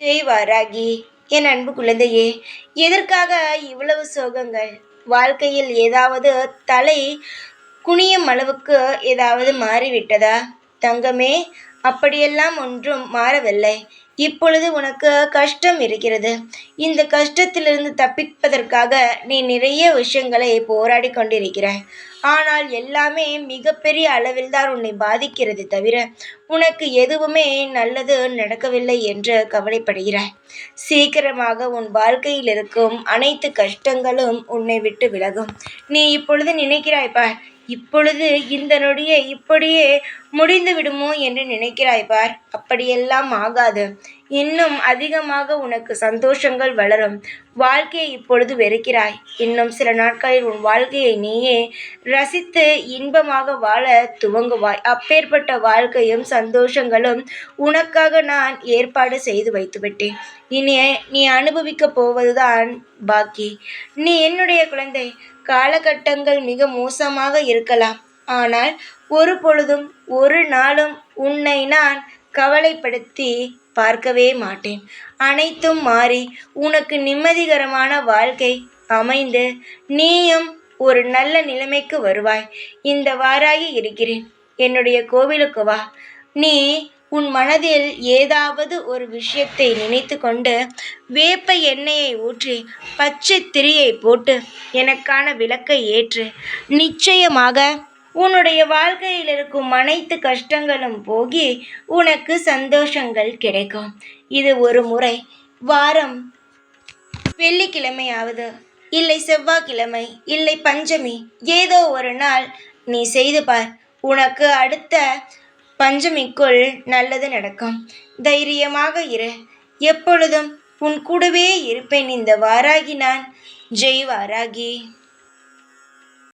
ஜெய் வாராகி. என் அன்பு குழந்தையே, எதற்காக இவ்வளவு சோகங்கள்? வாழ்க்கையில் ஏதாவது தலை குனியும் அளவுக்கு ஏதாவது மாறிவிட்டதா? தங்கமே, அப்படியெல்லாம் ஒன்றும் மாறவில்லை. இப்பொழுது உனக்கு கஷ்டம் இருக்கிறது. இந்த கஷ்டத்திலிருந்து தப்பிப்பதற்காக நீ நிறைய விஷயங்களை போராடி கொண்டிருக்கிறாய். ஆனால் எல்லாமே மிகப்பெரிய அளவில்தான் உன்னை பாதிக்கிறது தவிர உனக்கு எதுவுமே நல்லது நடக்கவில்லை என்று கவலைப்படுகிறாய். சீக்கிரமாக உன் வாழ்க்கையில் இருக்கும் அனைத்து கஷ்டங்களும் உன்னை விட்டு விலகும். நீ இப்பொழுது நினைக்கிறாய் பார், இப்பொழுது இந்த நொடியே இப்படியே முடிந்து விடுமோ என்று நினைக்கிறாய் பார். அப்படியெல்லாம் ஆகாது. இன்னும் அதிகமாக உனக்கு சந்தோஷங்கள் வளரும். வாழ்க்கையை இப்பொழுது வெறுக்கிறாய். இன்னும் சில நாட்களில் உன் வாழ்க்கையை நீயே ரசித்து இன்பமாக வாழ துவங்குவாய். அப்பேற்பட்ட வாழ்க்கையும் சந்தோஷங்களும் உனக்காக நான் ஏற்பாடு செய்து வைத்துவிட்டேன். இனி நீ அனுபவிக்கப் போவதுதான் பாக்கி. நீ என்னுடைய குழந்தை. காலகட்டங்கள் மிக மோசமாக இருக்கலாம். ஆனால் ஒரு பொழுதும் ஒரு நாளும் உன்னை நான் கவலைப்படுத்தி பார்க்கவே மாட்டேன். அனைத்தும் மாறி உனக்கு நிம்மதிகரமான வாழ்க்கை அமைந்து நீயும் ஒரு நல்ல நிலைமைக்கு வருவாய். இந்த வாராகி இருக்கிறேன். என்னுடைய கோவிலுக்கு வா. நீ உன் மனதில் ஏதாவது ஒரு விஷயத்தை நினைத்து கொண்டு வேப்ப எண்ணெயை ஊற்றி பச்சை திரியை போட்டு எனக்கான விளக்கை ஏற்று. நிச்சயமாக உன்னுடைய வாழ்க்கையில் இருக்கும் அனைத்து கஷ்டங்களும் போகி உனக்கு சந்தோஷங்கள் கிடைக்கும். இது ஒரு முறை வாரம் வெள்ளிக்கிழமையாவது, இல்லை செவ்வாய்க்கிழமை, இல்லை பஞ்சமி, ஏதோ ஒரு நாள் நீ செய்து பார். உனக்கு அடுத்த பஞ்சமிக்குள் நல்லது நடக்கும். தைரியமாக இரு. எப்பொழுதும் உன் கூடவே இருப்பேன். இந்த வாராகி நான். ஜெய் வாராகி.